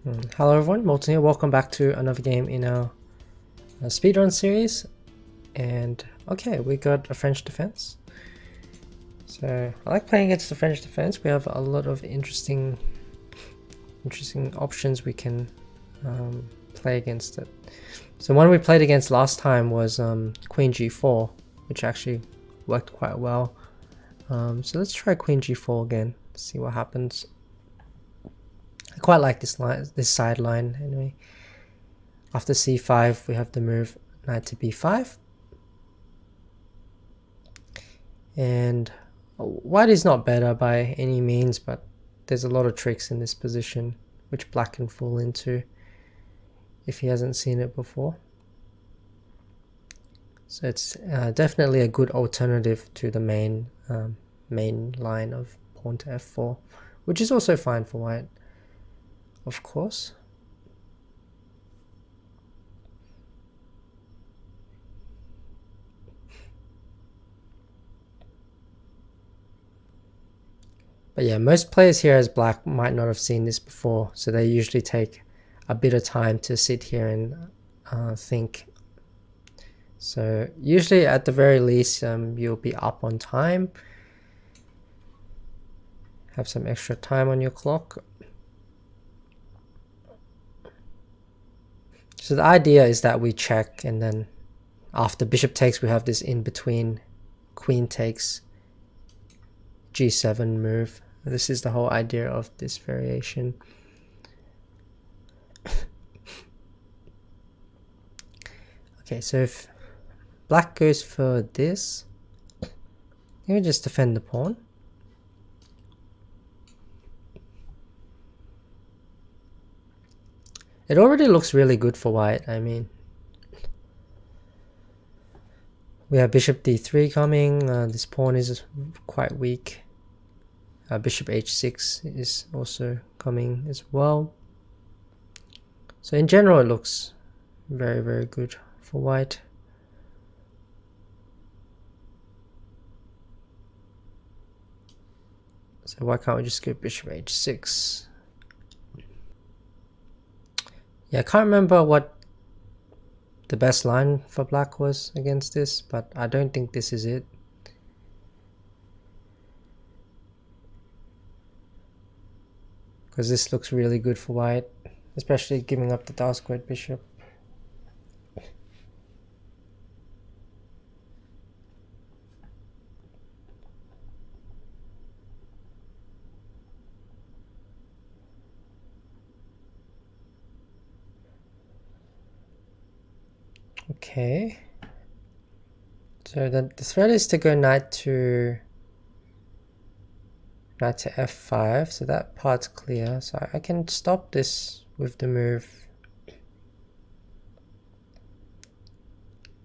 Hello everyone, Molton here. Welcome back to another game in our speedrun series. And okay, we got a French defense. So I like playing against the French defense. We have a lot of interesting options we can play against it. So one we played against last time was Queen G4, which actually worked quite well. So let's try Queen G4 again, see what happens. I quite like this side line anyway. After c5 we have the move knight to b5, and white is not better by any means, but there's a lot of tricks in this position which black can fall into if he hasn't seen it before. So it's definitely a good alternative to the main line of pawn to f4, which is also fine for white, of course. But yeah, most players here as black might not have seen this before, so they usually take a bit of time to sit here and think. So usually at the very least you'll be up on time, have some extra time on your clock. So the idea is that we check, and then after bishop takes we have this in between queen takes g7 move. This is the whole idea of this variation. Okay, so if black goes for this, let me just defend the pawn. It already looks really good for white. I mean, we have bishop d3 coming. This pawn is quite weak. Bishop h6 is also coming as well. So in general it looks very, very good for white. So why can't we just go bishop h6? Yeah, I can't remember what the best line for black was against this, but I don't think this is it. Because this looks really good for white, especially giving up the dark squared bishop. Okay, so the threat is to go knight to f5, so that part's clear. So I can stop this with the move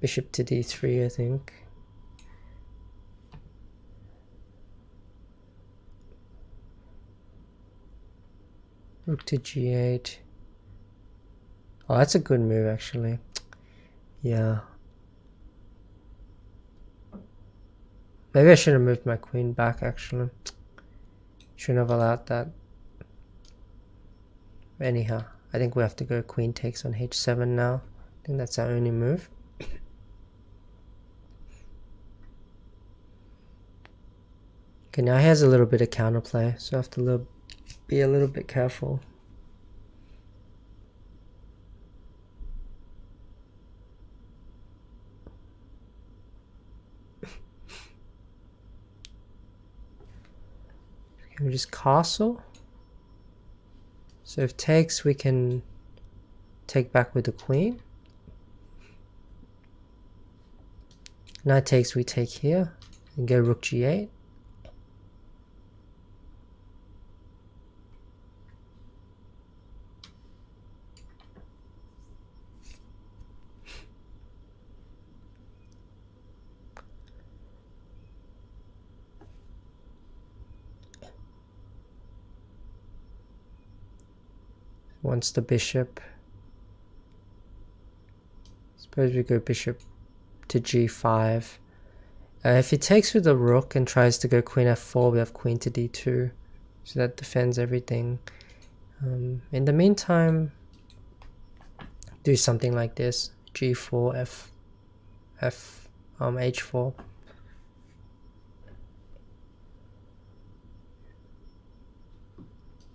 bishop to d3, I think. Rook to g8. Oh, that's a good move actually. Yeah. Maybe I should have moved my queen back actually. Shouldn't have allowed that. Anyhow, I think we have to go queen takes on h7 now. I think that's our only move. Okay, now he has a little bit of counterplay, so I have to be a little bit careful. Can we just castle? So if takes, we can take back with the queen. Knight takes, we take here and go rook g8. Wants the bishop. Suppose we go bishop to g5. If he takes with the rook and tries to go queen f4, we have queen to d2, so that defends everything. In the meantime, do something like this: G4, H4.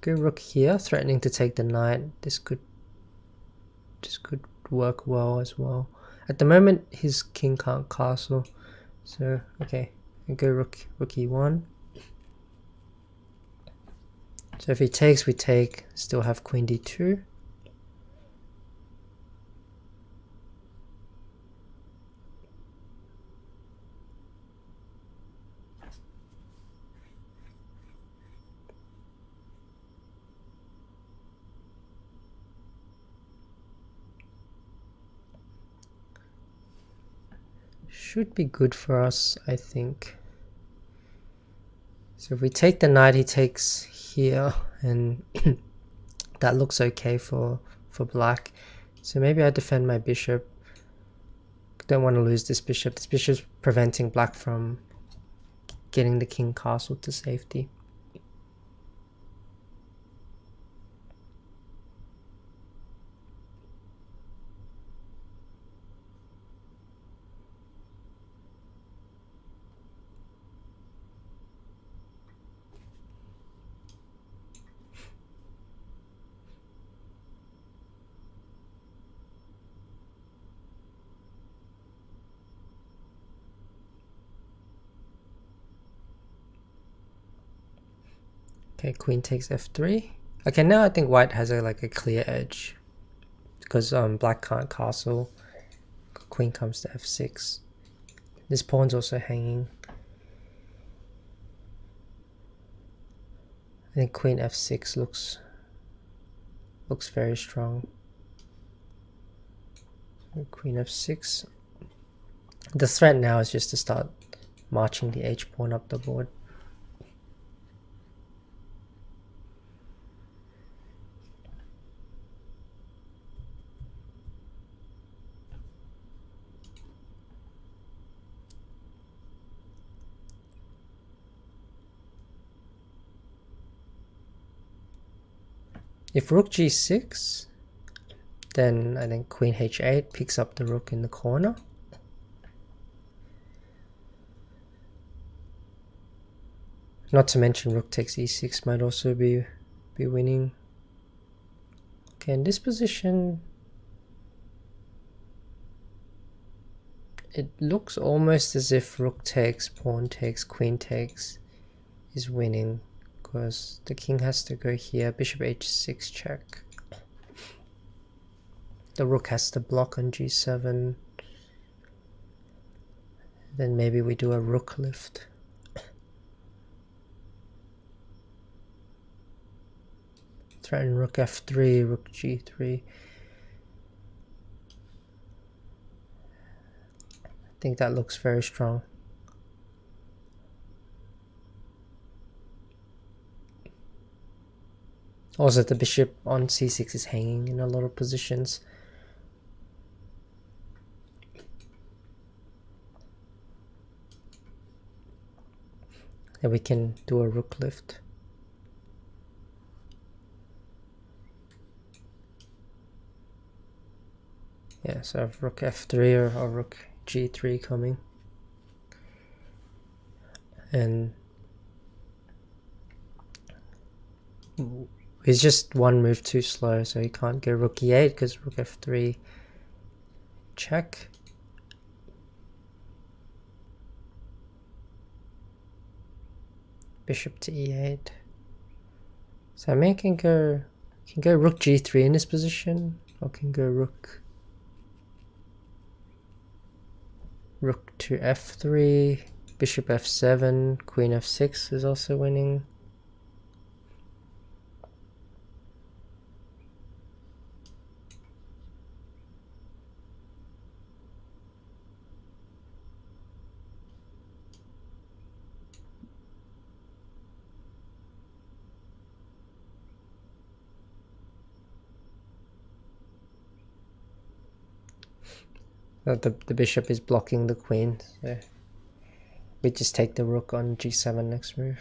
Go rook here, threatening to take the knight. This could work well as well. At the moment, his king can't castle, so okay. And go rook e1. So if he takes, we take. Still have queen d2. Should be good for us, I think. So if we take the knight, he takes here, and that looks okay for black. So maybe I defend my bishop. Don't want to lose this bishop. This bishop's preventing black from getting the king castle to safety. Okay, queen takes f3. Okay, now I think white has a clear edge because black can't castle. Queen comes to f6. This pawn's also hanging. I think queen f6 looks very strong. Queen f6. The threat now is just to start marching the h pawn up the board. If rook g6, then I think queen h8 picks up the rook in the corner. Not to mention rook takes e6 might also be winning. Okay, in this position, it looks almost as if rook takes, pawn takes, queen takes is winning, because the king has to go here, bishop h6 check. The rook has to block on g7. Then maybe we do a rook lift. Threaten rook f3, rook g3. I think that looks very strong. Also, the bishop on c6 is hanging in a lot of positions. And we can do a rook lift. Yeah, so I have rook f3 or rook g3 coming. And he's just one move too slow, so he can't go rook e8 because rook f3 check. Bishop to e8. So I may can go rook g3 in this position, or can go rook to f3, bishop f7, queen f6 is also winning. The bishop is blocking the queen, so we just take the rook on g7 next move.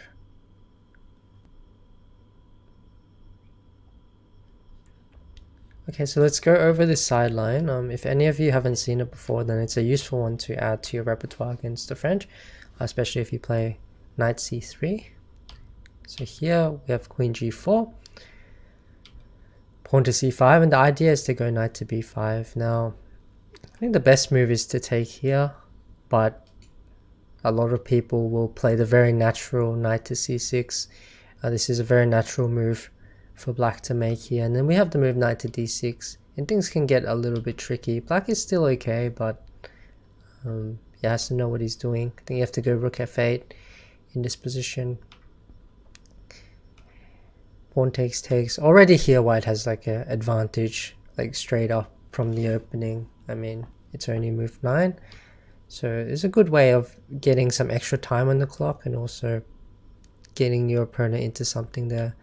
Okay, so let's go over this sideline. If any of you haven't seen it before, then it's a useful one to add to your repertoire against the French, especially if you play knight c3. So here we have queen g4, pawn to c5, and the idea is to go knight to b5. Now, I think the best move is to take here, but a lot of people will play the very natural knight to c6. This is a very natural move for black to make here, and then we have the move knight to d6, and things can get a little bit tricky. Black is still okay, but he has to know what he's doing. I think you have to go rook f8 in this position. Pawn takes takes. Already here white has like an advantage, like straight up from the opening. I mean, it's only move 9, so it's a good way of getting some extra time on the clock and also getting your opponent into something they're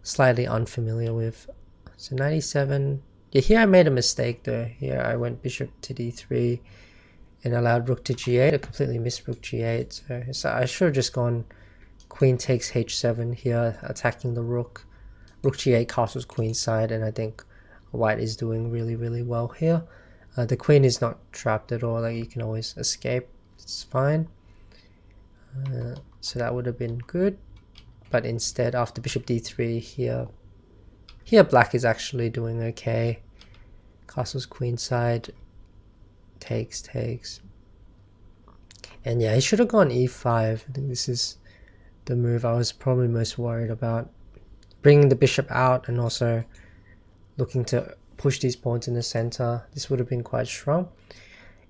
slightly unfamiliar with. So 97. Yeah, here I made a mistake though. Here I went bishop to d3 and allowed rook to g8. I completely missed rook g8. So I should have just gone queen takes h7 here, attacking the rook. Rook g8 castles queenside, and I think white is doing really well here. The queen is not trapped at all, like you can always escape, it's fine. So that would have been good, but instead after bishop d3 here black is actually doing okay. Castles queenside, takes, and yeah, he should have gone e5. I think this is the move I was probably most worried about, bringing the bishop out and also looking to push these pawns in the center. This would have been quite strong.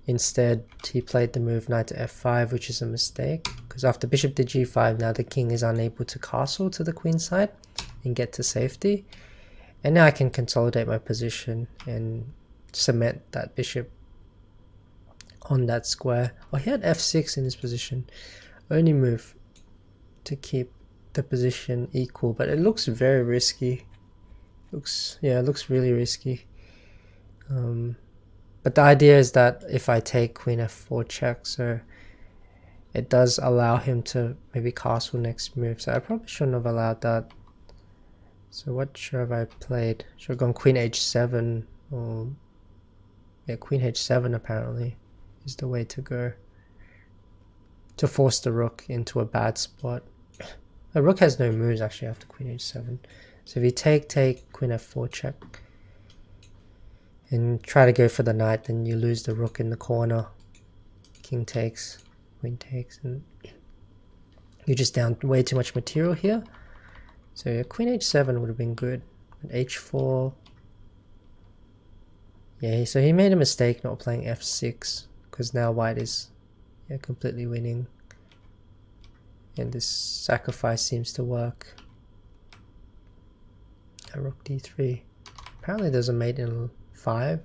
Instead, he played the move knight to f5, which is a mistake, because after bishop to g5, now the king is unable to castle to the queen side and get to safety. And now I can consolidate my position and cement that bishop on that square. Oh, he had f6 in this position. Only move to keep the position equal, but it looks very risky. It looks really risky. But the idea is that if I take queen f4 check, so it does allow him to maybe castle next move. So I probably shouldn't have allowed that. So what should have I played? Should have gone queen h7, or yeah, queen h7 apparently is the way to go, to force the rook into a bad spot. The rook has no moves actually after queen h7. So if you take queen f4 check and try to go for the knight, then you lose the rook in the corner. King takes, queen takes, and you're just down way too much material here. So yeah, queen h7 would have been good. And h4. Yeah, so he made a mistake not playing f6, because now white is completely winning. And this sacrifice seems to work. Rook d3. Apparently there's a mate in 5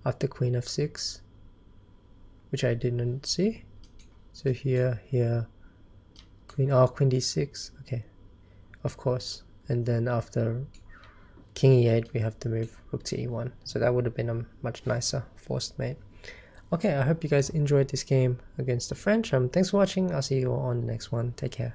after queen f6, which I didn't see. So here, queen d6. Okay, of course. And then after king e8, we have to move rook to e1. So that would have been a much nicer forced mate. Okay, I hope you guys enjoyed this game against the French. Thanks for watching. I'll see you all on the next one. Take care.